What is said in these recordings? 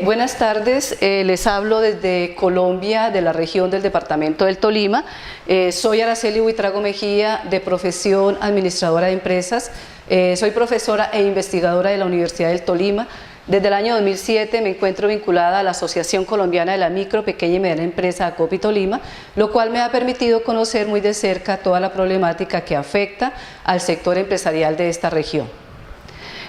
Buenas tardes, les hablo desde Colombia, de la región del departamento del Tolima. Soy Araceli Buitrago Mejía, de profesión administradora de empresas. Soy profesora e investigadora de la Universidad del Tolima. Desde el año 2007 me encuentro vinculada a la Asociación Colombiana de la Micro, Pequeña y Mediana Empresa, ACOPI Tolima, lo cual me ha permitido conocer muy de cerca toda la problemática que afecta al sector empresarial de esta región.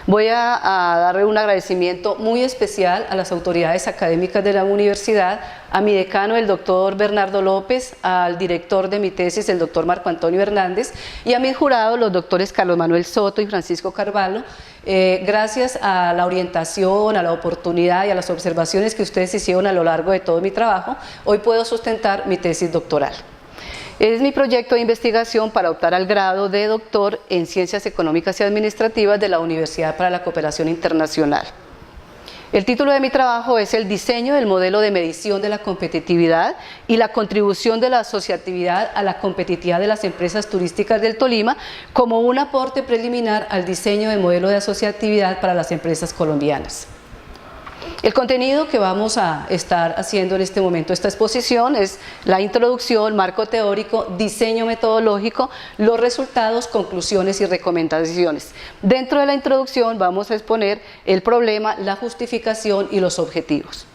Voy a darle un agradecimiento muy especial a las autoridades académicas de la universidad, a mi decano, el doctor Bernardo López, al director de mi tesis, el doctor Marco Antonio Hernández, y a mis jurados, los doctores Carlos Manuel Soto y Francisco Carvalho. Gracias a la orientación, a la oportunidad y a las observaciones que ustedes hicieron a lo largo de todo mi trabajo, hoy puedo sustentar mi tesis doctoral. Es mi proyecto de investigación para optar al grado de doctor en Ciencias Económicas y Administrativas de la Universidad para la Cooperación Internacional. El título de mi trabajo es el diseño del modelo de medición de la competitividad y la contribución de la asociatividad a la competitividad de las empresas turísticas del Tolima como un aporte preliminar al diseño del modelo de asociatividad para las empresas colombianas. El contenido que vamos a estar haciendo en este momento, esta exposición, es la introducción, marco teórico, diseño metodológico, los resultados, conclusiones y recomendaciones. Dentro de la introducción vamos a exponer el problema, la justificación y los objetivos.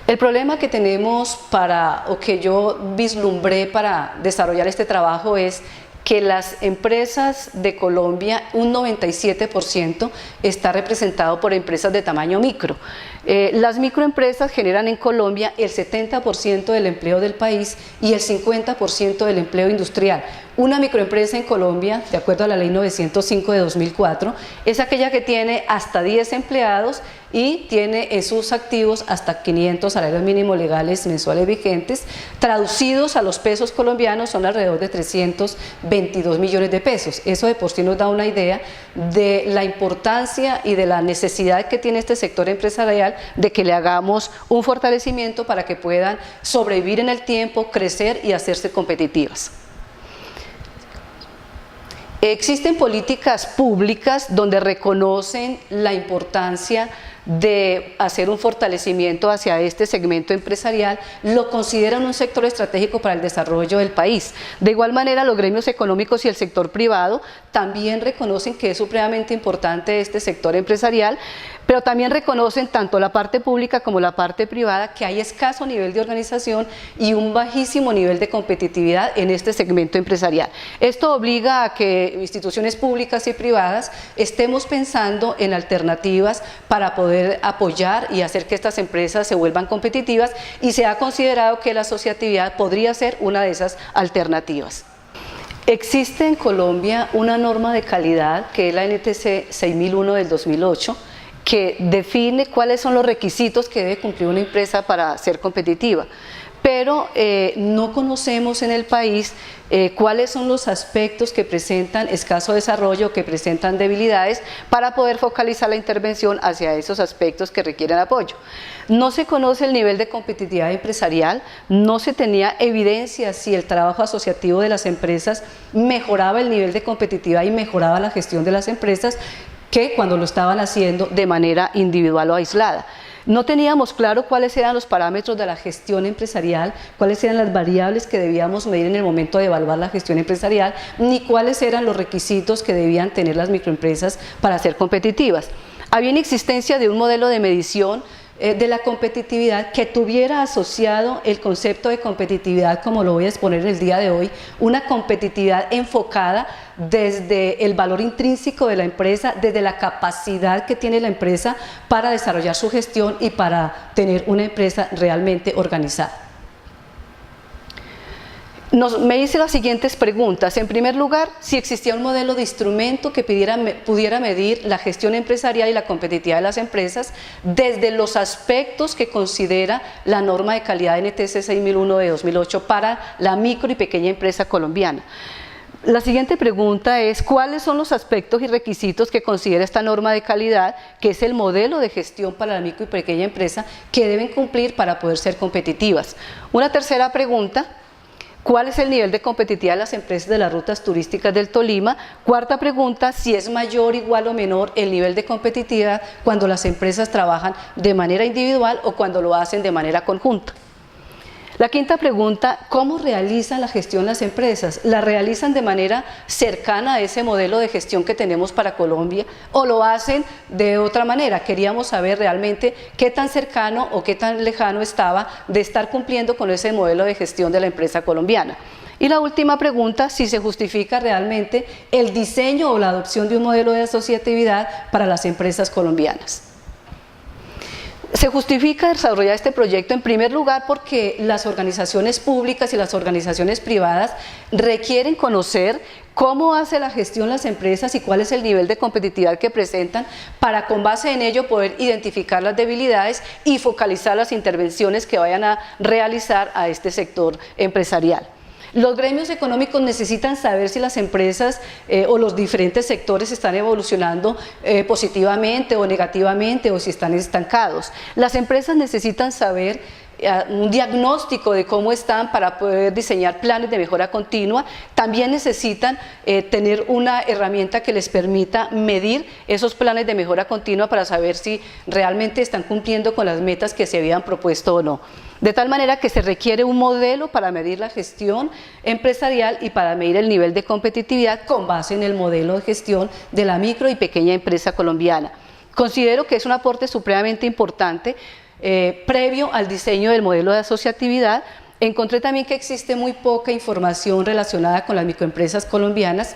El problema que tenemos o que yo vislumbré para desarrollar este trabajo es que las empresas de Colombia, un 97% está representado por empresas de tamaño micro. Las microempresas generan en Colombia el 70% del empleo del país y el 50% del empleo industrial. Una microempresa en Colombia, de acuerdo a la Ley 905 de 2004, es aquella que tiene hasta 10 empleados y tiene en sus activos hasta 500 salarios mínimos legales mensuales vigentes. Traducidos a los pesos colombianos son alrededor de 322 millones de pesos. Eso de por sí nos da una idea de la importancia y de la necesidad que tiene este sector empresarial de que le hagamos un fortalecimiento para que puedan sobrevivir en el tiempo, crecer y hacerse competitivas. Existen políticas públicas donde reconocen la importancia de hacer un fortalecimiento hacia este segmento empresarial, lo consideran un sector estratégico para el desarrollo del país. De igual manera, los gremios económicos y el sector privado también reconocen que es supremamente importante este sector empresarial, pero también reconocen tanto la parte pública como la parte privada que hay escaso nivel de organización y un bajísimo nivel de competitividad en este segmento empresarial. Esto obliga a que instituciones públicas y privadas estemos pensando en alternativas para poder apoyar y hacer que estas empresas se vuelvan competitivas, y se ha considerado que la asociatividad podría ser una de esas alternativas. Existe en Colombia una norma de calidad que es la NTC 6001 del 2008, que define cuáles son los requisitos que debe cumplir una empresa para ser competitiva, pero no conocemos en el país cuáles son los aspectos que presentan escaso desarrollo, que presentan debilidades, para poder focalizar la intervención hacia esos aspectos que requieren apoyo. No se conoce el nivel de competitividad empresarial, no se tenía evidencia si el trabajo asociativo de las empresas mejoraba el nivel de competitividad y mejoraba la gestión de las empresas, que cuando lo estaban haciendo de manera individual o aislada. No teníamos claro cuáles eran los parámetros de la gestión empresarial, cuáles eran las variables que debíamos medir en el momento de evaluar la gestión empresarial, ni cuáles eran los requisitos que debían tener las microempresas para ser competitivas. Había inexistencia de un modelo de medición de la competitividad que tuviera asociado el concepto de competitividad, como lo voy a exponer en el día de hoy, una competitividad enfocada desde el valor intrínseco de la empresa, desde la capacidad que tiene la empresa para desarrollar su gestión y para tener una empresa realmente organizada. Me hice las siguientes preguntas. En primer lugar, si existía un modelo de instrumento que pudiera medir la gestión empresarial y la competitividad de las empresas desde los aspectos que considera la norma de calidad NTC 6001 de 2008 para la micro y pequeña empresa colombiana. La siguiente pregunta es: ¿cuáles son los aspectos y requisitos que considera esta norma de calidad, que es el modelo de gestión para la micro y pequeña empresa, que deben cumplir para poder ser competitivas? Una tercera pregunta: ¿Cuál es el nivel de competitividad de las empresas de las rutas turísticas del Tolima? Cuarta pregunta, si es mayor, igual o menor el nivel de competitividad cuando las empresas trabajan de manera individual o cuando lo hacen de manera conjunta. La quinta pregunta, ¿cómo realizan la gestión las empresas? ¿La realizan de manera cercana a ese modelo de gestión que tenemos para Colombia o lo hacen de otra manera? Queríamos saber realmente qué tan cercano o qué tan lejano estaba de estar cumpliendo con ese modelo de gestión de la empresa colombiana. Y la última pregunta, si se justifica realmente el diseño o la adopción de un modelo de asociatividad para las empresas colombianas. Se justifica desarrollar este proyecto en primer lugar porque las organizaciones públicas y las organizaciones privadas requieren conocer cómo hace la gestión las empresas y cuál es el nivel de competitividad que presentan para con base en ello poder identificar las debilidades y focalizar las intervenciones que vayan a realizar a este sector empresarial. Los gremios económicos necesitan saber si las empresas o los diferentes sectores están evolucionando positivamente o negativamente o si están estancados. Las empresas necesitan saber un diagnóstico de cómo están para poder diseñar planes de mejora continua. También necesitan tener una herramienta que les permita medir esos planes de mejora continua para saber si realmente están cumpliendo con las metas que se habían propuesto o no. De tal manera que se requiere un modelo para medir la gestión empresarial y para medir el nivel de competitividad con base en el modelo de gestión de la micro y pequeña empresa colombiana. Considero que es un aporte supremamente importante. Previo al diseño del modelo de asociatividad, encontré también que existe muy poca información relacionada con las microempresas colombianas.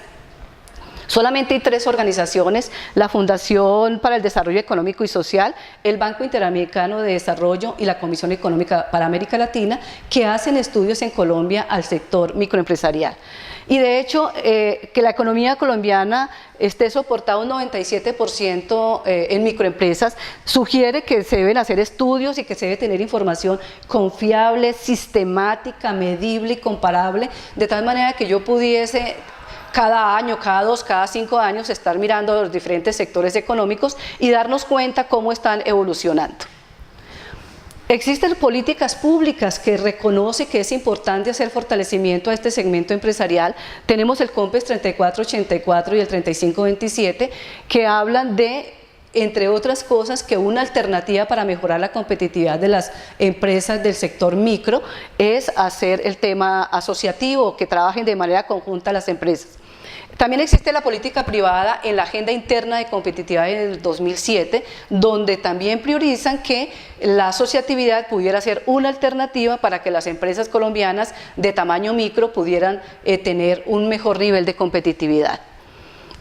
Solamente hay 3 organizaciones, la Fundación para el Desarrollo Económico y Social, el Banco Interamericano de Desarrollo y la Comisión Económica para América Latina, que hacen estudios en Colombia al sector microempresarial. Y de hecho, que la economía colombiana esté soportada un 97% en microempresas, sugiere que se deben hacer estudios y que se debe tener información confiable, sistemática, medible y comparable, de tal manera que yo pudiese cada año, cada 2, cada 5 años estar mirando los diferentes sectores económicos y darnos cuenta cómo están evolucionando. Existen políticas públicas que reconoce que es importante hacer fortalecimiento a este segmento empresarial. Tenemos el COMPES 3484 y el 3527 que hablan de, entre otras cosas, que una alternativa para mejorar la competitividad de las empresas del sector micro es hacer el tema asociativo, que trabajen de manera conjunta las empresas. También existe la política privada en la Agenda Interna de Competitividad del 2007, donde también priorizan que la asociatividad pudiera ser una alternativa para que las empresas colombianas de tamaño micro pudieran tener un mejor nivel de competitividad.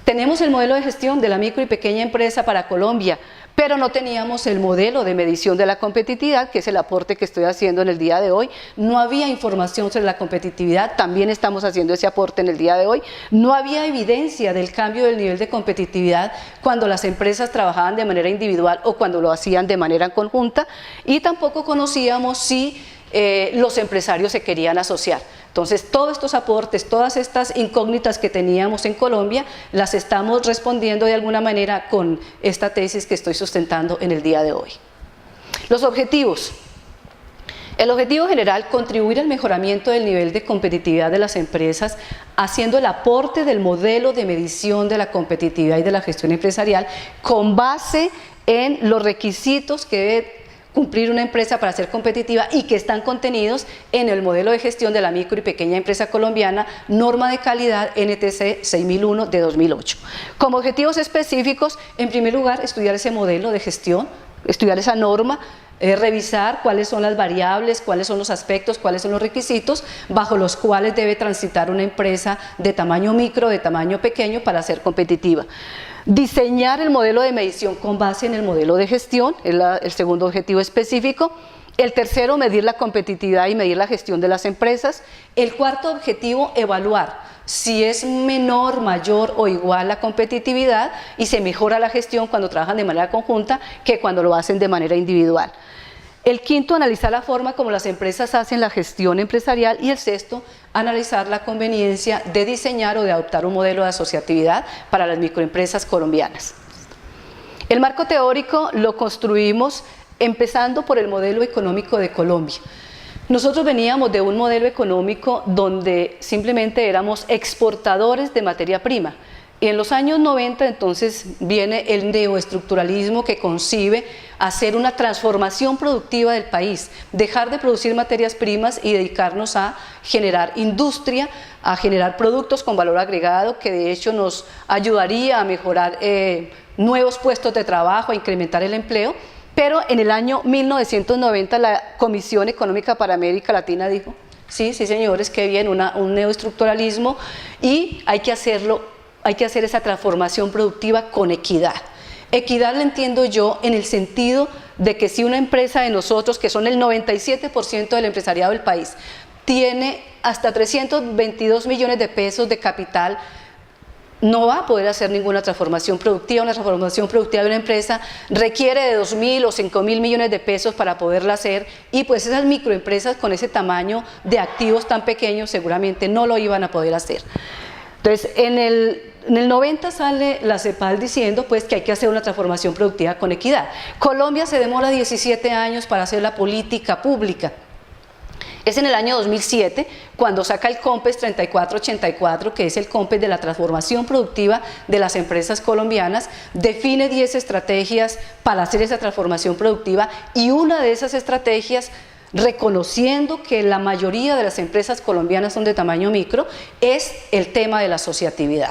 Tenemos el modelo de gestión de la micro y pequeña empresa para Colombia, pero no teníamos el modelo de medición de la competitividad, que es el aporte que estoy haciendo en el día de hoy. No había información sobre la competitividad, también estamos haciendo ese aporte en el día de hoy. No había evidencia del cambio del nivel de competitividad cuando las empresas trabajaban de manera individual o cuando lo hacían de manera conjunta, y tampoco conocíamos si los empresarios se querían asociar. Entonces, todos estos aportes, todas estas incógnitas que teníamos en Colombia, las estamos respondiendo de alguna manera con esta tesis que estoy sustentando en el día de hoy. Los objetivos. El objetivo general, contribuir al mejoramiento del nivel de competitividad de las empresas, haciendo el aporte del modelo de medición de la competitividad y de la gestión empresarial con base en los requisitos que debe cumplir una empresa para ser competitiva y que están contenidos en el modelo de gestión de la micro y pequeña empresa colombiana, norma de calidad NTC 6001 de 2008. Como objetivos específicos, en primer lugar, estudiar ese modelo de gestión, estudiar esa norma, revisar cuáles son las variables, cuáles son los aspectos, cuáles son los requisitos bajo los cuales debe transitar una empresa de tamaño micro, de tamaño pequeño para ser competitiva. Diseñar el modelo de medición con base en el modelo de gestión, es el segundo objetivo específico. El tercero, medir la competitividad y medir la gestión de las empresas. El cuarto objetivo, evaluar si es menor, mayor o igual la competitividad y se mejora la gestión cuando trabajan de manera conjunta que cuando lo hacen de manera individual. El quinto, analizar la forma como las empresas hacen la gestión empresarial, y el sexto, analizar la conveniencia de diseñar o de adoptar un modelo de asociatividad para las microempresas colombianas. El marco teórico lo construimos empezando por el modelo económico de Colombia. Nosotros veníamos de un modelo económico donde simplemente éramos exportadores de materia prima. Y en los años 90 entonces viene el neoestructuralismo que concibe hacer una transformación productiva del país, dejar de producir materias primas y dedicarnos a generar industria, a generar productos con valor agregado que de hecho nos ayudaría a mejorar nuevos puestos de trabajo, a incrementar el empleo. Pero en el año 1990 la Comisión Económica para América Latina dijo, sí señores, qué bien, un neoestructuralismo y hay que hacer esa transformación productiva con equidad. Equidad la entiendo yo en el sentido de que si una empresa de nosotros, que son el 97% del empresariado del país, tiene hasta 322 millones de pesos de capital, no va a poder hacer ninguna transformación productiva. Una transformación productiva de una empresa requiere de 2.000 o 5.000 millones de pesos para poderla hacer y pues esas microempresas con ese tamaño de activos tan pequeños seguramente no lo iban a poder hacer. Entonces, en el 90 sale la CEPAL diciendo pues que hay que hacer una transformación productiva con equidad. Colombia se demora 17 años para hacer la política pública. Es en el año 2007 cuando saca el COMPES 3484, que es el COMPES de la transformación productiva de las empresas colombianas, define 10 estrategias para hacer esa transformación productiva y una de esas estrategias, reconociendo que la mayoría de las empresas colombianas son de tamaño micro, es el tema de la asociatividad.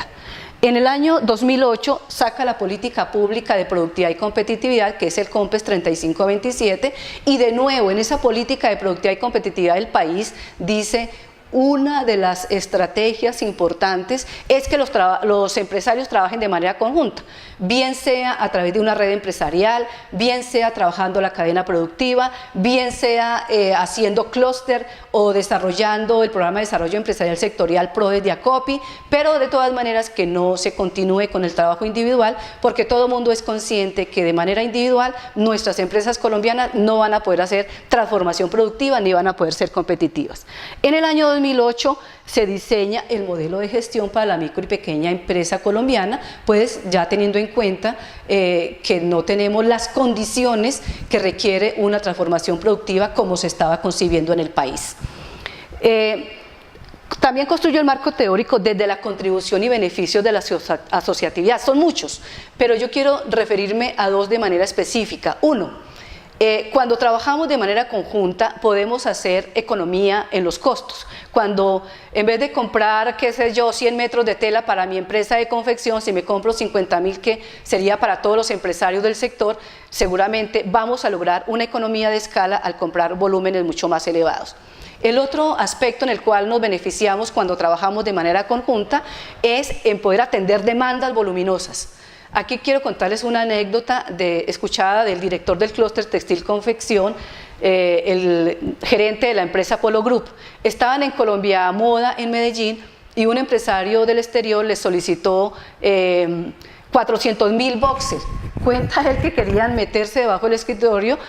En el año 2008 saca la política pública de productividad y competitividad, que es el COMPES 3527, y de nuevo en esa política de productividad y competitividad del país dice: una de las estrategias importantes es que los empresarios trabajen de manera conjunta, bien sea a través de una red empresarial, bien sea trabajando la cadena productiva, bien sea haciendo clúster o desarrollando el programa de desarrollo empresarial sectorial PRODES de ACOPI, pero de todas maneras que no se continúe con el trabajo individual, porque todo el mundo es consciente que de manera individual nuestras empresas colombianas no van a poder hacer transformación productiva ni van a poder ser competitivas. En el año 2008 se diseña el modelo de gestión para la micro y pequeña empresa colombiana, pues ya teniendo en cuenta que no tenemos las condiciones que requiere una transformación productiva como se estaba concibiendo en el país. También construyó el marco teórico desde la contribución y beneficios de la asociatividad. Son muchos, pero yo quiero referirme a dos de manera específica. Uno, cuando trabajamos de manera conjunta podemos hacer economía en los costos. Cuando en vez de comprar, qué sé yo, 100 metros de tela para mi empresa de confección, si me compro 50.000, que sería para todos los empresarios del sector, seguramente vamos a lograr una economía de escala al comprar volúmenes mucho más elevados. El otro aspecto en el cual nos beneficiamos cuando trabajamos de manera conjunta es en poder atender demandas voluminosas. Aquí quiero contarles una anécdota escuchada del director del clúster Textil Confección, el gerente de la empresa Polo Group. Estaban en Colombia Moda en Medellín y un empresario del exterior les solicitó 400.000 boxers. Cuenta él que querían meterse debajo del escritorio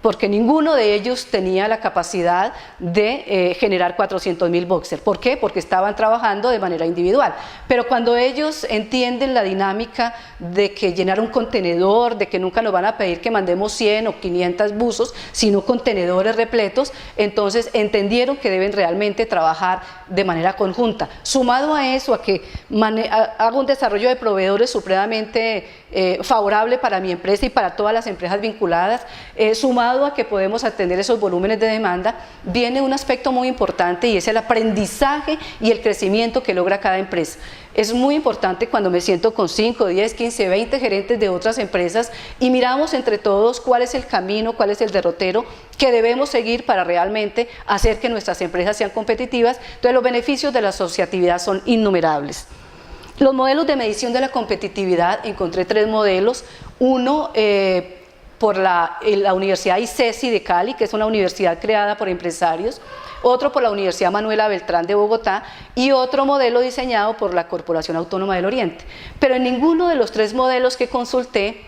porque ninguno de ellos tenía la capacidad de generar 400.000 boxers. ¿Por qué? Porque estaban trabajando de manera individual. Pero cuando ellos entienden la dinámica de que llenar un contenedor, de que nunca nos van a pedir que mandemos 100 o 500 buzos, sino contenedores repletos, entonces entendieron que deben realmente trabajar de manera conjunta. Sumado a eso, a que haga un desarrollo de proveedores supremamente favorable para mi empresa y para todas las empresas vinculadas, sumado a que podemos atender esos volúmenes de demanda, viene un aspecto muy importante y es el aprendizaje y el crecimiento que logra cada empresa. Es muy importante cuando me siento con 5, 10, 15, 20 gerentes de otras empresas y miramos entre todos cuál es el camino, cuál es el derrotero que debemos seguir para realmente hacer que nuestras empresas sean competitivas. Entonces los beneficios de la asociatividad son innumerables. Los modelos de medición de la competitividad, encontré 3 modelos. Uno por la Universidad ICESI de Cali, que es una universidad creada por empresarios, otro por la Universidad Manuela Beltrán de Bogotá y otro modelo diseñado por la Corporación Autónoma del Oriente. Pero en ninguno de los 3 modelos que consulté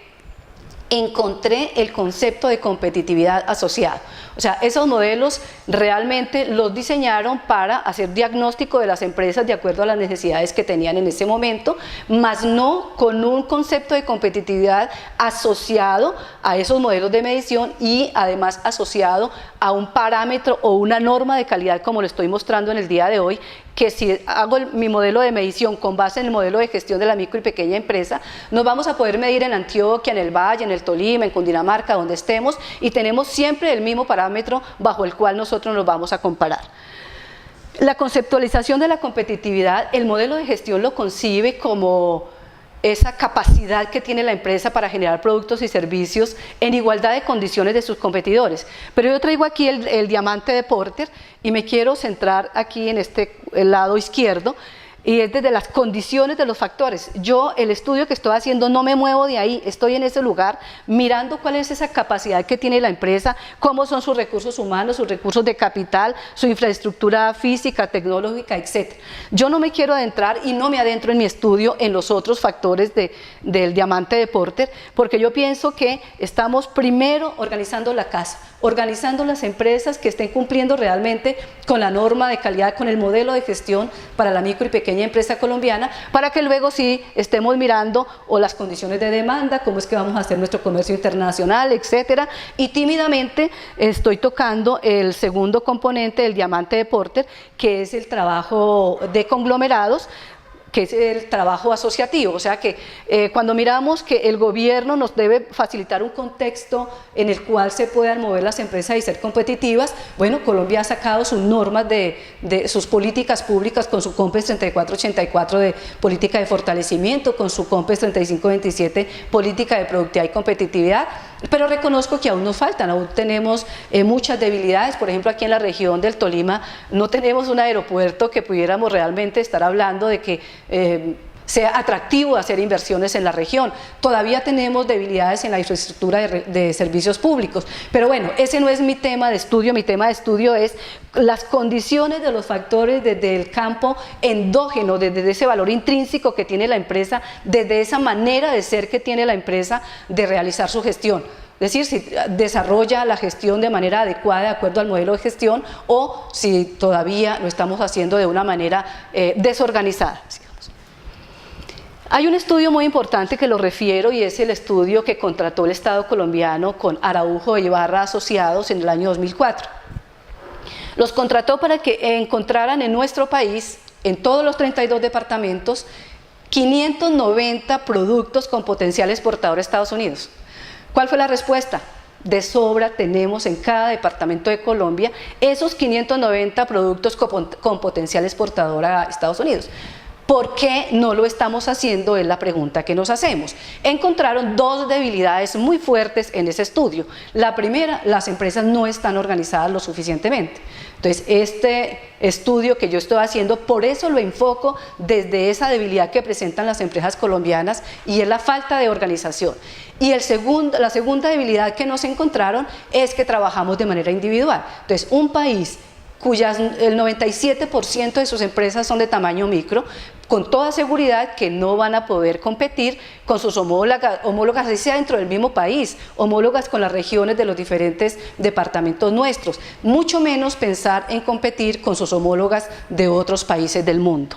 encontré el concepto de competitividad asociado. O sea, esos modelos realmente los diseñaron para hacer diagnóstico de las empresas de acuerdo a las necesidades que tenían en ese momento, más no con un concepto de competitividad asociado a esos modelos de medición y además asociado a un parámetro o una norma de calidad como lo estoy mostrando en el día de hoy, que si hago mi modelo de medición con base en el modelo de gestión de la micro y pequeña empresa, nos vamos a poder medir en Antioquia, en el Valle, en el Tolima, en Cundinamarca, donde estemos, y tenemos siempre el mismo parámetro bajo el cual nosotros nos vamos a comparar. La conceptualización de la competitividad, el modelo de gestión lo concibe como esa capacidad que tiene la empresa para generar productos y servicios en igualdad de condiciones de sus competidores. Pero yo traigo aquí el diamante de Porter y me quiero centrar aquí en el lado izquierdo, y es desde las condiciones de los factores. Yo, el estudio que estoy haciendo, no me muevo de ahí, estoy en ese lugar mirando cuál es esa capacidad que tiene la empresa, cómo son sus recursos humanos, sus recursos de capital, su infraestructura física, tecnológica, etc. Yo no me quiero adentrar y no me adentro en mi estudio en los otros factores del diamante de Porter, porque yo pienso que estamos primero organizando la casa, organizando las empresas que estén cumpliendo realmente con la norma de calidad, con el modelo de gestión para la micro y pequeña empresa colombiana, para que luego sí estemos mirando o las condiciones de demanda, cómo es que vamos a hacer nuestro comercio internacional, etcétera. Y tímidamente estoy tocando el segundo componente del diamante de Porter, que es el trabajo de conglomerados, que es el trabajo asociativo. O sea que cuando miramos que el gobierno nos debe facilitar un contexto en el cual se puedan mover las empresas y ser competitivas, bueno, Colombia ha sacado sus normas de sus políticas públicas con su COMPES 3484 de política de fortalecimiento, con su COMPES 3527 política de productividad y competitividad, pero reconozco que aún nos faltan, aún tenemos muchas debilidades. Por ejemplo, aquí en la región del Tolima no tenemos un aeropuerto que pudiéramos realmente estar hablando de que sea atractivo hacer inversiones en la región. Todavía tenemos debilidades en la infraestructura de servicios públicos, pero bueno, ese no es mi tema de estudio. Mi tema de estudio es las condiciones de los factores desde el campo endógeno, desde ese valor intrínseco que tiene la empresa, desde esa manera de ser que tiene la empresa de realizar su gestión. Es decir, si desarrolla la gestión de manera adecuada de acuerdo al modelo de gestión o si todavía lo estamos haciendo de una manera desorganizada. Hay un estudio muy importante que lo refiero y es el estudio que contrató el Estado colombiano con Araujo e Ibarra Asociados en el año 2004. Los contrató para que encontraran en nuestro país, en todos los 32 departamentos, 590 productos con potencial exportador a Estados Unidos. ¿Cuál fue la respuesta? De sobra tenemos en cada departamento de Colombia esos 590 productos con potencial exportador a Estados Unidos. ¿Por qué no lo estamos haciendo? Es la pregunta que nos hacemos. Encontraron dos debilidades muy fuertes en ese estudio. La primera, las empresas no están organizadas lo suficientemente. Entonces, este estudio que yo estoy haciendo, por eso lo enfoco desde esa debilidad que presentan las empresas colombianas y es la falta de organización. Y la segunda debilidad que nos encontraron es que trabajamos de manera individual. Entonces, un país el 97% de sus empresas son de tamaño micro, con toda seguridad que no van a poder competir con sus homólogas, así sea dentro del mismo país, homólogas con las regiones de los diferentes departamentos nuestros, mucho menos pensar en competir con sus homólogas de otros países del mundo.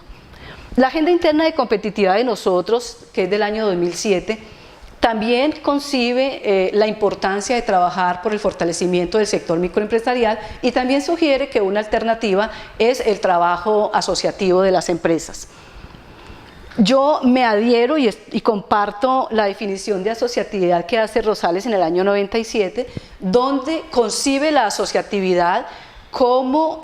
La Agenda Interna de Competitividad de nosotros, que es del año 2007, también concibe la importancia de trabajar por el fortalecimiento del sector microempresarial y también sugiere que una alternativa es el trabajo asociativo de las empresas. Yo me adhiero y comparto la definición de asociatividad que hace Rosales en el año 97, donde concibe la asociatividad como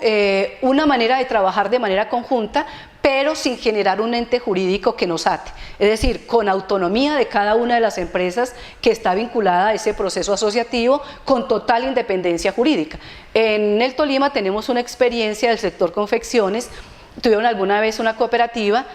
una manera de trabajar de manera conjunta, pero sin generar un ente jurídico que nos ate, es decir, con autonomía de cada una de las empresas que está vinculada a ese proceso asociativo, con total independencia jurídica. En el Tolima tenemos una experiencia del sector confecciones, tuvieron alguna vez una cooperativa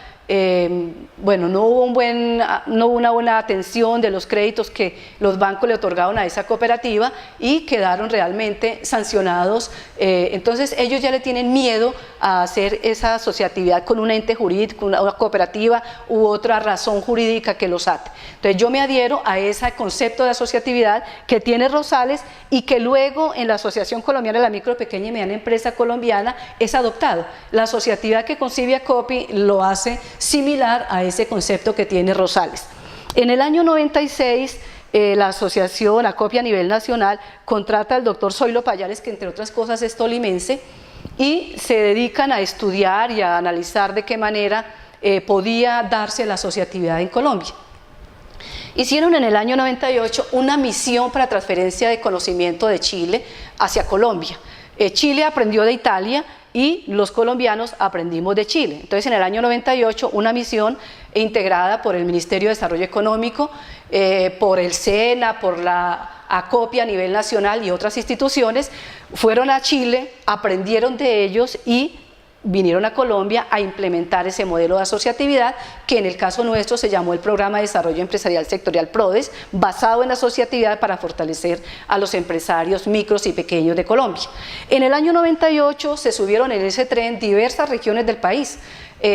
bueno, no hubo una buena atención de los créditos que los bancos le otorgaron a esa cooperativa y quedaron realmente sancionados. Entonces ellos ya le tienen miedo a hacer esa asociatividad con un ente jurídico, una cooperativa u otra razón jurídica que los ate. Entonces yo me adhiero a ese concepto de asociatividad que tiene Rosales y que luego en la Asociación Colombiana de la Micro, Pequeña y Mediana Empresa Colombiana es adoptado. La asociatividad que concibe ACOPI lo hace similar a ese concepto que tiene Rosales. En el año 96, la asociación ACOPI a nivel nacional contrata al doctor Zoilo Payares, que entre otras cosas es tolimense, y se dedican a estudiar y a analizar de qué manera podía darse la asociatividad en Colombia. Hicieron en el año 98 una misión para transferencia de conocimiento de Chile hacia Colombia. Chile aprendió de Italia y los colombianos aprendimos de Chile. Entonces en el año 98 una misión integrada por el Ministerio de Desarrollo Económico, por el SENA, por la ACOPI a nivel nacional y otras instituciones, fueron a Chile, aprendieron de ellos y vinieron a Colombia a implementar ese modelo de asociatividad que en el caso nuestro se llamó el Programa de Desarrollo Empresarial Sectorial PRODES, basado en la asociatividad para fortalecer a los empresarios micros y pequeños de Colombia. En el año 98 se subieron en ese tren diversas regiones del país,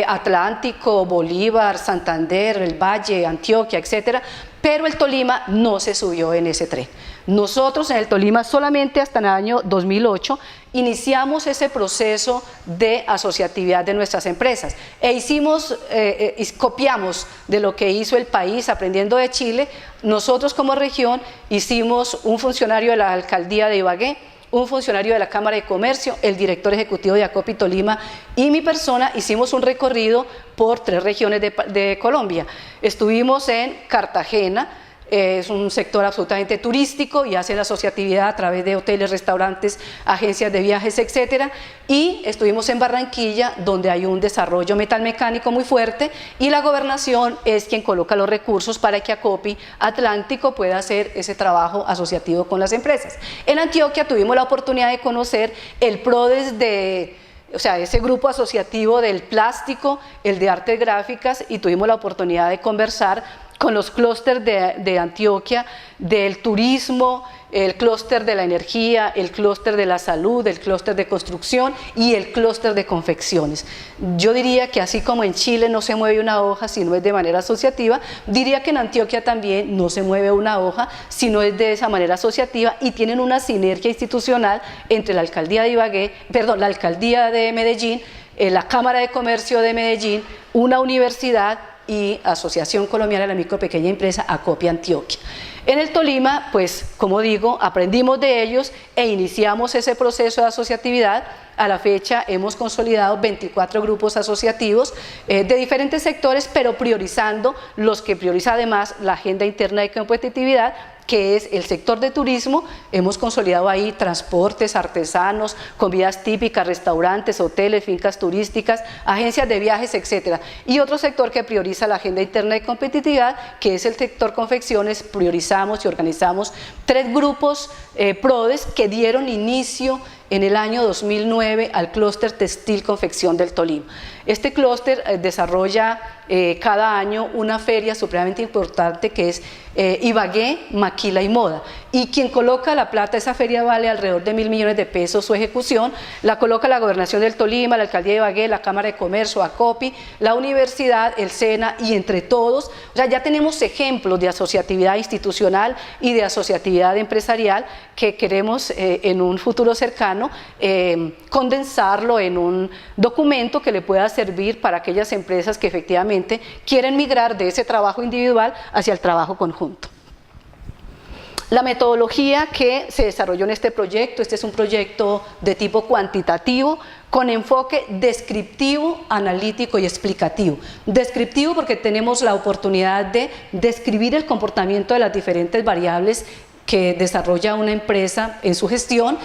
Atlántico, Bolívar, Santander, el Valle, Antioquia, etcétera, pero el Tolima no se subió en ese tren. Nosotros en el Tolima solamente hasta el año 2008 iniciamos ese proceso de asociatividad de nuestras empresas e copiamos de lo que hizo el país aprendiendo de Chile. Nosotros como región hicimos un funcionario de la alcaldía de Ibagué, un funcionario de la Cámara de Comercio, el director ejecutivo de ACOPI Tolima y mi persona hicimos un recorrido por 3 regiones de Colombia. Estuvimos en Cartagena, es un sector absolutamente turístico y hace la asociatividad a través de hoteles, restaurantes, agencias de viajes, etcétera. Y estuvimos en Barranquilla, donde hay un desarrollo metalmecánico muy fuerte y la gobernación es quien coloca los recursos para que ACOPI Atlántico pueda hacer ese trabajo asociativo con las empresas. En Antioquia tuvimos la oportunidad de conocer el PRODES ese grupo asociativo del plástico, el de artes gráficas, y tuvimos la oportunidad de conversar con los clústeres de Antioquia, del turismo, el clúster de la energía, el clúster de la salud, el clúster de construcción y el clúster de confecciones. Yo diría que así como en Chile no se mueve una hoja si no es de manera asociativa, diría que en Antioquia también no se mueve una hoja si no es de esa manera asociativa y tienen una sinergia institucional entre la alcaldía de la alcaldía de Medellín, la Cámara de Comercio de Medellín, una universidad y Asociación Colombiana de la Micro Pequeña Empresa ACOPI Antioquia. En el Tolima, pues como digo, aprendimos de ellos e iniciamos ese proceso de asociatividad. A la fecha hemos consolidado 24 grupos asociativos de diferentes sectores, pero priorizando los que prioriza además la agenda interna de competitividad, que es el sector de turismo. Hemos consolidado ahí transportes, artesanos, comidas típicas, restaurantes, hoteles, fincas turísticas, agencias de viajes, etcétera. Y otro sector que prioriza la agenda interna de competitividad, que es el sector confecciones. Priorizamos y organizamos 3 grupos PRODES que dieron inicio en el año 2009 al clúster textil confección del Tolima. Este clúster desarrolla cada año una feria supremamente importante que es Ibagué, Maquila y Moda, y quien coloca la plata, esa feria vale alrededor de 1.000 millones de pesos su ejecución, la coloca la Gobernación del Tolima, la Alcaldía de Ibagué, la Cámara de Comercio, ACOPI, la Universidad, el SENA y entre todos. O sea, ya tenemos ejemplos de asociatividad institucional y de asociatividad empresarial que queremos en un futuro cercano condensarlo en un documento que le pueda servir para aquellas empresas que efectivamente quieren migrar de ese trabajo individual hacia el trabajo conjunto. La metodología que se desarrolló en este proyecto, este es un proyecto de tipo cuantitativo con enfoque descriptivo, analítico y explicativo. Descriptivo porque tenemos la oportunidad de describir el comportamiento de las diferentes variables que desarrolla una empresa en su gestión.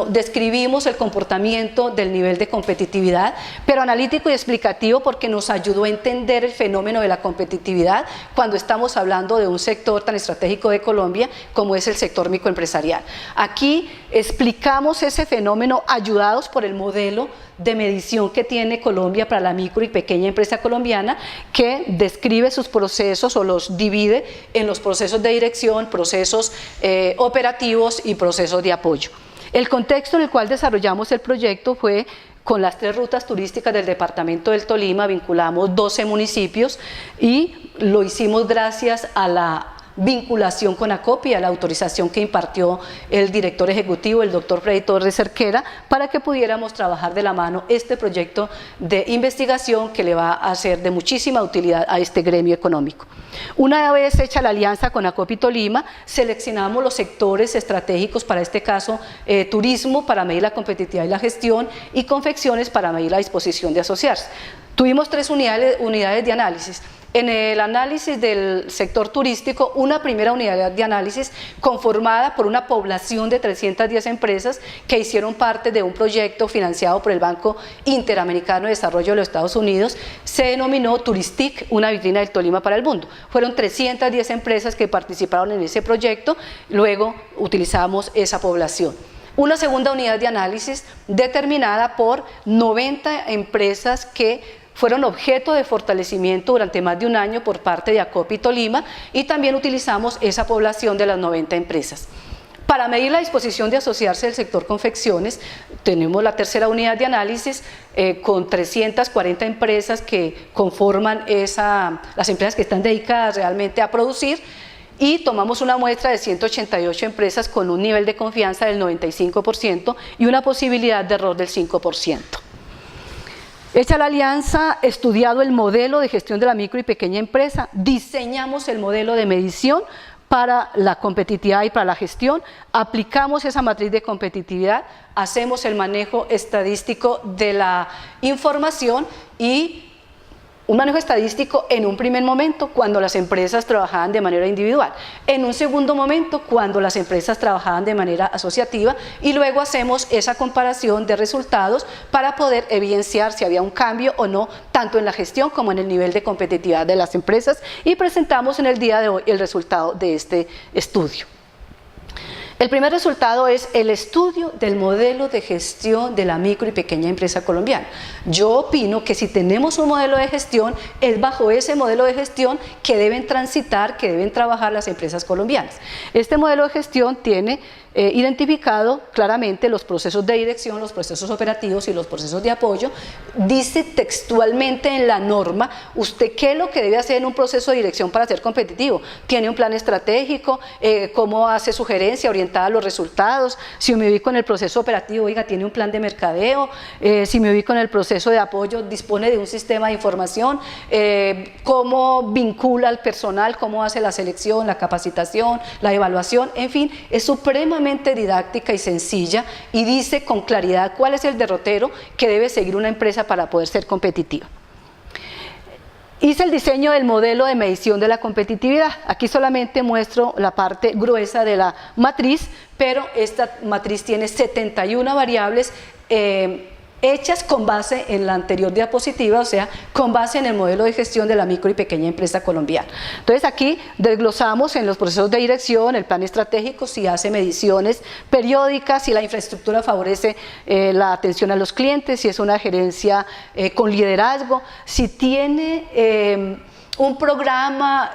Describimos el comportamiento del nivel de competitividad, pero analítico y explicativo porque nos ayudó a entender el fenómeno de la competitividad cuando estamos hablando de un sector tan estratégico de Colombia como es el sector microempresarial. Aquí explicamos ese fenómeno ayudados por el modelo de medición que tiene Colombia para la micro y pequeña empresa colombiana, que describe sus procesos o los divide en los procesos de dirección, procesos operativos y procesos de apoyo. El contexto en el cual desarrollamos el proyecto fue con las 3 rutas turísticas del departamento del Tolima, vinculamos 12 municipios y lo hicimos gracias a la vinculación con ACOPI, a la autorización que impartió el director ejecutivo, el doctor Freddy Torres Cerquera, para que pudiéramos trabajar de la mano este proyecto de investigación que le va a ser de muchísima utilidad a este gremio económico. Una vez hecha la alianza con ACOPI Tolima, seleccionamos los sectores estratégicos, para este caso turismo para medir la competitividad y la gestión, y confecciones para medir la disposición de asociarse. Tuvimos 3 unidades de análisis. En el análisis del sector turístico, una primera unidad de análisis conformada por una población de 310 empresas que hicieron parte de un proyecto financiado por el Banco Interamericano de Desarrollo de los Estados Unidos, se denominó Turistic, una vitrina del Tolima para el mundo. Fueron 310 empresas que participaron en ese proyecto, luego utilizamos esa población. Una segunda unidad de análisis determinada por 90 empresas que fueron objeto de fortalecimiento durante más de un año por parte de ACOPI Tolima, y también utilizamos esa población de las 90 empresas. Para medir la disposición de asociarse del sector confecciones, tenemos la tercera unidad de análisis con 340 empresas que conforman las empresas que están dedicadas realmente a producir, y tomamos una muestra de 188 empresas con un nivel de confianza del 95% y una posibilidad de error del 5%. Hecha la alianza, estudiado el modelo de gestión de la micro y pequeña empresa, diseñamos el modelo de medición para la competitividad y para la gestión, aplicamos esa matriz de competitividad, hacemos el manejo estadístico de la información y un manejo estadístico en un primer momento cuando las empresas trabajaban de manera individual, en un segundo momento cuando las empresas trabajaban de manera asociativa, y luego hacemos esa comparación de resultados para poder evidenciar si había un cambio o no, tanto en la gestión como en el nivel de competitividad de las empresas, y presentamos en el día de hoy el resultado de este estudio. El primer resultado es el estudio del modelo de gestión de la micro y pequeña empresa colombiana. Yo opino que si tenemos un modelo de gestión, es bajo ese modelo de gestión que deben transitar, que deben trabajar las empresas colombianas. Este modelo de gestión tiene identificado claramente los procesos de dirección, los procesos operativos y los procesos de apoyo. Dice textualmente en la norma, usted qué es lo que debe hacer en un proceso de dirección para ser competitivo. Tiene un plan estratégico, cómo hace su gerencia orientada a los resultados. Si me ubico en el proceso operativo, oiga, tiene un plan de mercadeo. Si me ubico en el proceso de apoyo, dispone de un sistema de información. Cómo vincula al personal, cómo hace la selección, la capacitación, la evaluación, en fin, es supremamente didáctica y sencilla, y dice con claridad cuál es el derrotero que debe seguir una empresa para poder ser competitiva. Hice el diseño del modelo de medición de la competitividad. Aquí solamente muestro la parte gruesa de la matriz, pero esta matriz tiene 71 variables hechas con base en la anterior diapositiva, o sea, con base en el modelo de gestión de la micro y pequeña empresa colombiana. Entonces aquí desglosamos en los procesos de dirección, el plan estratégico, si hace mediciones periódicas, si la infraestructura favorece la atención a los clientes, si es una gerencia con liderazgo, si tiene un programa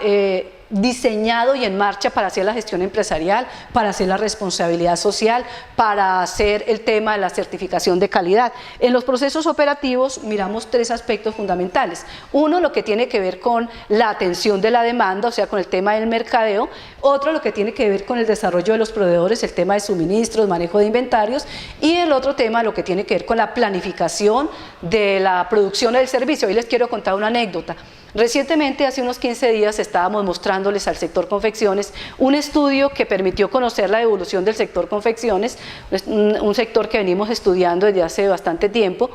diseñado y en marcha para hacer la gestión empresarial, para hacer la responsabilidad social, para hacer el tema de la certificación de calidad. En los procesos operativos miramos 3 aspectos fundamentales. Uno, lo que tiene que ver con la atención de la demanda, o sea, con el tema del mercadeo. Otro, lo que tiene que ver con el desarrollo de los proveedores, el tema de suministros, manejo de inventarios. Y el otro tema, lo que tiene que ver con la planificación de la producción del servicio. Hoy les quiero contar una anécdota. Recientemente, hace unos 15 días, estábamos mostrándoles al sector confecciones un estudio que permitió conocer la evolución del sector confecciones, un sector que venimos estudiando desde hace bastante tiempo,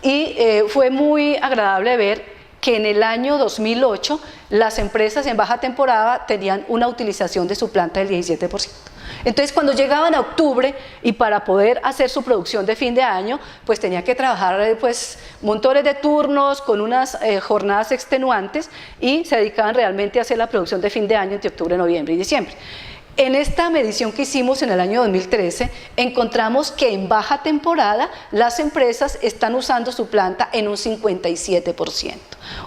y fue muy agradable ver que en el año 2008 las empresas en baja temporada tenían una utilización de su planta del 17%. Entonces, cuando llegaban a octubre y para poder hacer su producción de fin de año, pues tenía que trabajar montones de turnos con unas jornadas extenuantes, y se dedicaban realmente a hacer la producción de fin de año entre octubre, noviembre y diciembre. En esta medición que hicimos en el año 2013, encontramos que en baja temporada las empresas están usando su planta en un 57%.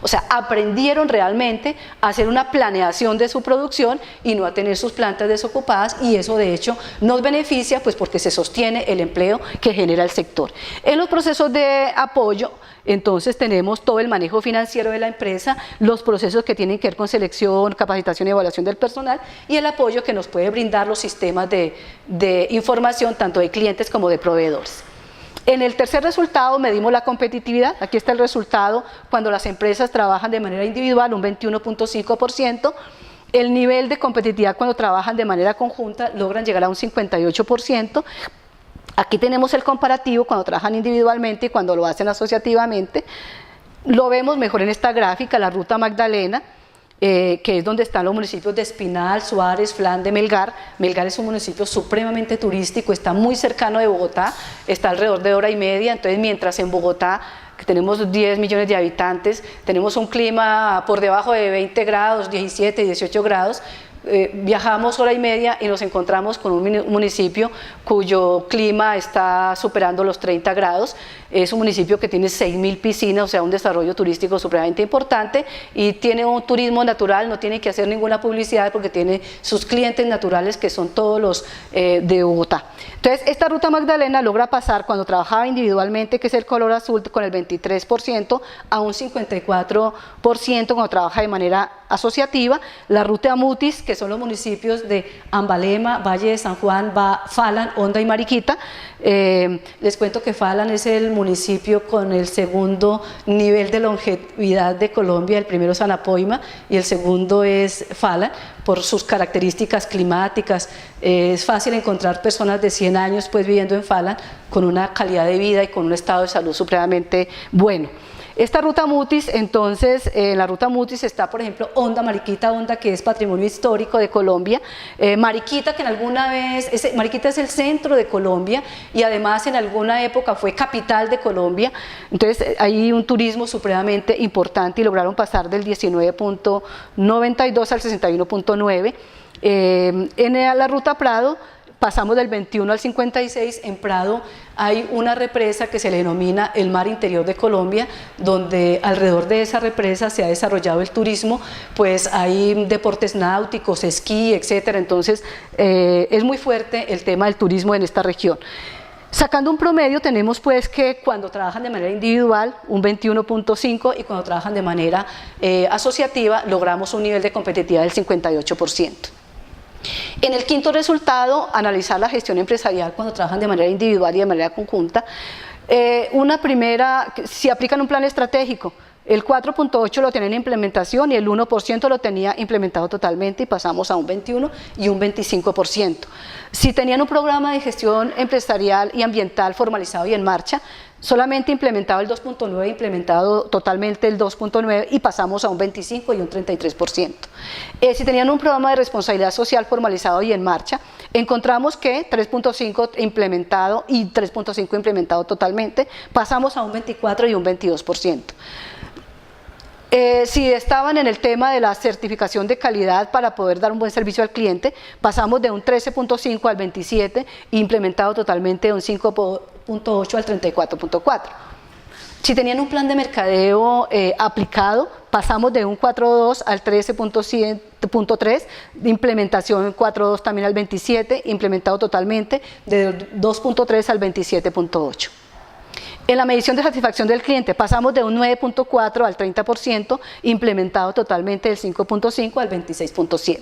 O sea, aprendieron realmente a hacer una planeación de su producción y no a tener sus plantas desocupadas, y eso de hecho nos beneficia pues porque se sostiene el empleo que genera el sector. En los procesos de apoyo, entonces tenemos todo el manejo financiero de la empresa, los procesos que tienen que ver con selección, capacitación y evaluación del personal y el apoyo que nos puede brindar los sistemas de información tanto de clientes como de proveedores. En el tercer resultado medimos la competitividad. Aquí está el resultado cuando las empresas trabajan de manera individual, un 21.5%. El nivel de competitividad cuando trabajan de manera conjunta logran llegar a un 58%. Aquí tenemos el comparativo cuando trabajan individualmente y cuando lo hacen asociativamente. Lo vemos mejor en esta gráfica, la ruta Magdalena, que es donde están los municipios de Espinal, Suárez, Flandes, Melgar. Melgar es un municipio supremamente turístico, está muy cercano de Bogotá, está alrededor de hora y media, entonces mientras en Bogotá, que tenemos 10 millones de habitantes, tenemos un clima por debajo de 20 grados, 17, 18 grados, viajamos hora y media y nos encontramos con un municipio cuyo clima está superando los 30 grados, es un municipio que tiene 6.000 piscinas, o sea un desarrollo turístico supremamente importante y tiene un turismo natural, no tiene que hacer ninguna publicidad porque tiene sus clientes naturales que son todos los de Bogotá. Entonces esta ruta Magdalena logra pasar cuando trabajaba individualmente, que es el color azul, con el 23% a un 54% cuando trabaja de manera asociativa. La ruta Mutis, que son los municipios de Ambalema, Valle de San Juan, Falan, Honda y Mariquita. Les cuento que Falan es el municipio con el segundo nivel de longevidad de Colombia, el primero es Anapoima y el segundo es Falan, por sus características climáticas. Es fácil encontrar personas de 100 años pues viviendo en Falan con una calidad de vida y con un estado de salud supremamente bueno. Esta ruta Mutis, entonces, en la ruta Mutis está, por ejemplo, Honda, Mariquita, Honda, que es patrimonio histórico de Colombia, Mariquita, que en alguna vez, Mariquita es el centro de Colombia y además en alguna época fue capital de Colombia, entonces hay un turismo supremamente importante y lograron pasar del 19.92 al 61.9. En la ruta Prado, pasamos del 21 al 56, en Prado hay una represa que se le denomina el Mar Interior de Colombia, donde alrededor de esa represa se ha desarrollado el turismo, pues hay deportes náuticos, esquí, etcétera, entonces es muy fuerte el tema del turismo en esta región. Sacando un promedio tenemos pues que cuando trabajan de manera individual un 21.5 y cuando trabajan de manera asociativa logramos un nivel de competitividad del 58%. En el quinto resultado, analizar la gestión empresarial cuando trabajan de manera individual y de manera conjunta. Una primera, si aplican un plan estratégico, el 4.8 lo tienen en implementación y el 1% lo tenía implementado totalmente y pasamos a un 21 y un 25%. Si tenían un programa de gestión empresarial y ambiental formalizado y en marcha, solamente implementado el 2.9, implementado totalmente el 2.9 y pasamos a un 25 y un 33%. Si tenían un programa de responsabilidad social formalizado y en marcha, encontramos que 3.5 implementado y 3.5 implementado totalmente, pasamos a un 24 y un 22%. Si estaban en el tema de la certificación de calidad para poder dar un buen servicio al cliente, pasamos de un 13.5 al 27, implementado totalmente de un 5.8 al 34.4. Si tenían un plan de mercadeo aplicado, pasamos de un 4.2 al 13.3, de implementación 4.2 también al 27, implementado totalmente de 2.3 al 27.8. En la medición de satisfacción del cliente pasamos de un 9.4 al 30%, implementado totalmente del 5.5 al 26.7.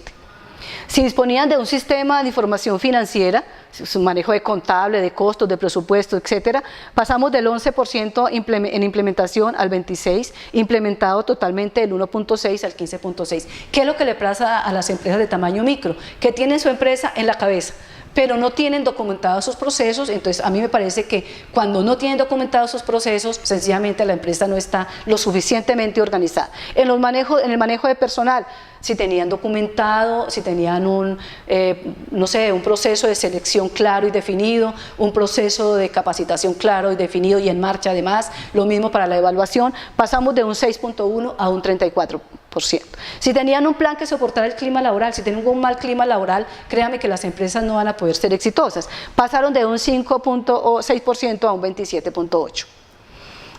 Si disponían de un sistema de información financiera, su manejo de contable, de costos, de presupuesto, etcétera, pasamos del 11% en implementación al 26%, implementado totalmente del 1.6 al 15.6. ¿Qué es lo que le pasa a las empresas de tamaño micro? Que tienen su empresa en la cabeza, pero no tienen documentados sus procesos. Entonces a mí me parece que cuando no tienen documentados sus procesos, sencillamente la empresa no está lo suficientemente organizada. En el manejo de personal, si tenían documentado, si tenían un proceso de selección claro y definido, un proceso de capacitación claro y definido y en marcha además, lo mismo para la evaluación, pasamos de un 6.1 a un 34%. 4%. Si tenían un plan que soportara el clima laboral, si tenían un mal clima laboral, créanme que las empresas no van a poder ser exitosas. Pasaron de un 5.6% a un 27.8%.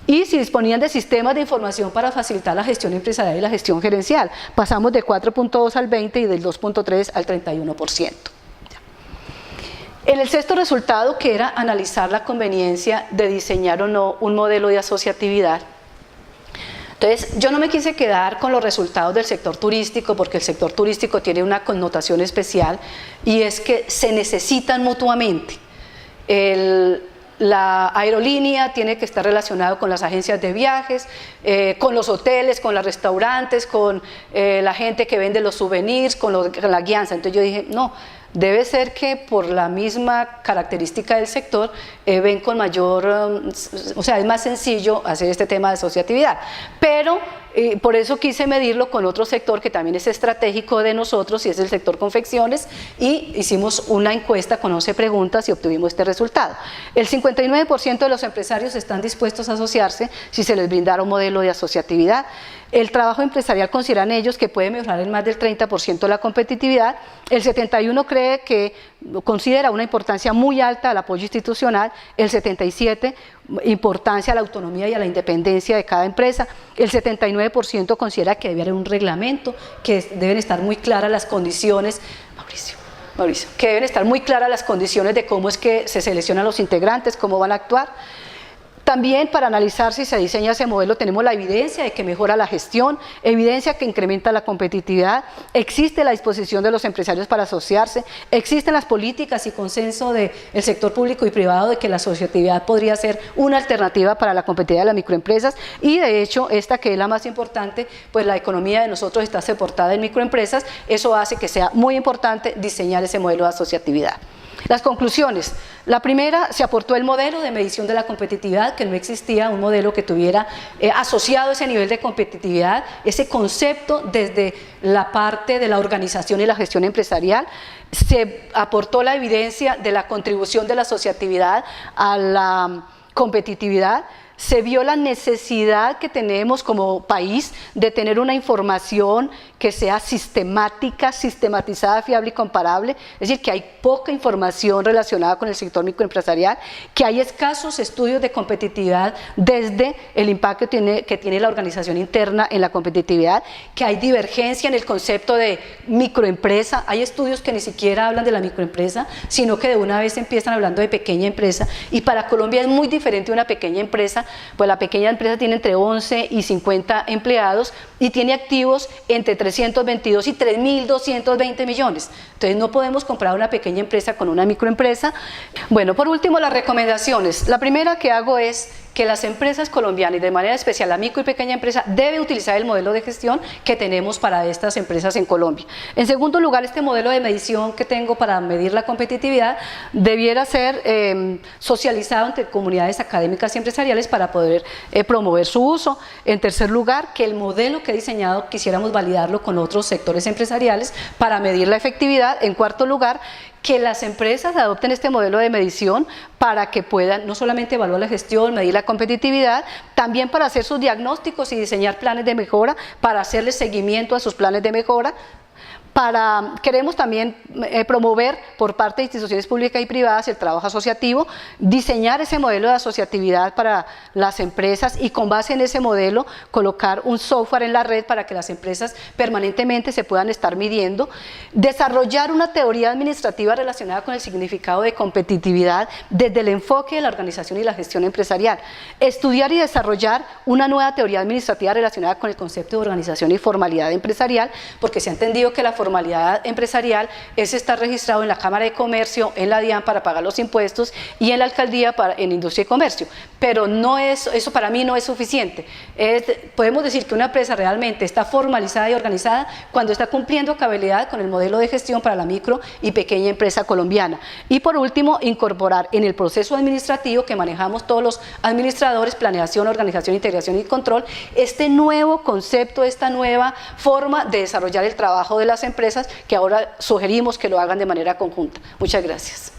Y si disponían de sistemas de información para facilitar la gestión empresarial y la gestión gerencial, pasamos de 4.2 al 20 y del 2.3 al 31%. En el sexto resultado, que era analizar la conveniencia de diseñar o no un modelo de asociatividad. Entonces, yo no me quise quedar con los resultados del sector turístico, porque el sector turístico tiene una connotación especial, y es que se necesitan mutuamente. La aerolínea tiene que estar relacionado con las agencias de viajes, con los hoteles, con los restaurantes, con la gente que vende los souvenirs, con la guianza. Entonces yo dije, no, debe ser que por la misma característica del sector ven con mayor, o sea, es más sencillo hacer este tema de asociatividad. Pero por eso quise medirlo con otro sector que también es estratégico de nosotros, y es el sector confecciones, y hicimos una encuesta con 11 preguntas y obtuvimos este resultado. El 59% de los empresarios están dispuestos a asociarse si se les brindara un modelo de asociatividad. El trabajo empresarial consideran ellos que puede mejorar en más del 30% la competitividad. El 71% considera una importancia muy alta al apoyo institucional. El 77% importancia a la autonomía y a la independencia de cada empresa. El 79% considera que debe haber un reglamento, que deben estar muy claras las condiciones. Mauricio, que deben estar muy claras las condiciones de cómo es que se seleccionan los integrantes, cómo van a actuar. También, para analizar si se diseña ese modelo, tenemos la evidencia de que mejora la gestión, evidencia que incrementa la competitividad, existe la disposición de los empresarios para asociarse, existen las políticas y consenso del sector público y privado de que la asociatividad podría ser una alternativa para la competitividad de las microempresas, y de hecho esta, que es la más importante, pues la economía de nosotros está soportada en microempresas. Eso hace que sea muy importante diseñar ese modelo de asociatividad. Las conclusiones. La primera, se aportó el modelo de medición de la competitividad, que no existía un modelo que tuviera asociado ese nivel de competitividad, ese concepto desde la parte de la organización y la gestión empresarial. Se aportó la evidencia de la contribución de la asociatividad a la competitividad. Se vio la necesidad que tenemos como país de tener una información que sea sistemática, sistematizada, fiable y comparable, es decir, que hay poca información relacionada con el sector microempresarial, que hay escasos estudios de competitividad desde el impacto que tiene la organización interna en la competitividad, que hay divergencia en el concepto de microempresa. Hay estudios que ni siquiera hablan de la microempresa, sino que de una vez empiezan hablando de pequeña empresa, y para Colombia es muy diferente una pequeña empresa, pues la pequeña empresa tiene entre 11 y 50 empleados y tiene activos entre 322 y 3.220 millones. Entonces no podemos comparar una pequeña empresa con una microempresa. Bueno, por último, las recomendaciones. La primera que hago es que las empresas colombianas, y de manera especial la micro y pequeña empresa, debe utilizar el modelo de gestión que tenemos para estas empresas en Colombia. En segundo lugar, este modelo de medición que tengo para medir la competitividad debiera ser socializado entre comunidades académicas y empresariales para poder promover su uso. En tercer lugar, que el modelo que he diseñado quisiéramos validarlo con otros sectores empresariales para medir la efectividad. En cuarto lugar, que las empresas adopten este modelo de medición para que puedan no solamente evaluar la gestión, medir la competitividad, también para hacer sus diagnósticos y diseñar planes de mejora, para hacerle seguimiento a sus planes de mejora. Queremos también promover por parte de instituciones públicas y privadas el trabajo asociativo, diseñar ese modelo de asociatividad para las empresas y con base en ese modelo colocar un software en la red para que las empresas permanentemente se puedan estar midiendo, desarrollar una teoría administrativa relacionada con el significado de competitividad desde el enfoque de la organización y la gestión empresarial, estudiar y desarrollar una nueva teoría administrativa relacionada con el concepto de organización y formalidad empresarial, porque se ha entendido que la formalidad empresarial es estar registrado en la Cámara de Comercio, en la DIAN para pagar los impuestos y en la Alcaldía en Industria y Comercio, pero no es, eso para mí no es suficiente. Podemos decir que una empresa realmente está formalizada y organizada cuando está cumpliendo a cabalidad con el modelo de gestión para la micro y pequeña empresa colombiana. Y por último, incorporar en el proceso administrativo que manejamos todos los administradores, planeación, organización, integración y control, este nuevo concepto, esta nueva forma de desarrollar el trabajo de las empresas, que ahora sugerimos que lo hagan de manera conjunta. Muchas gracias.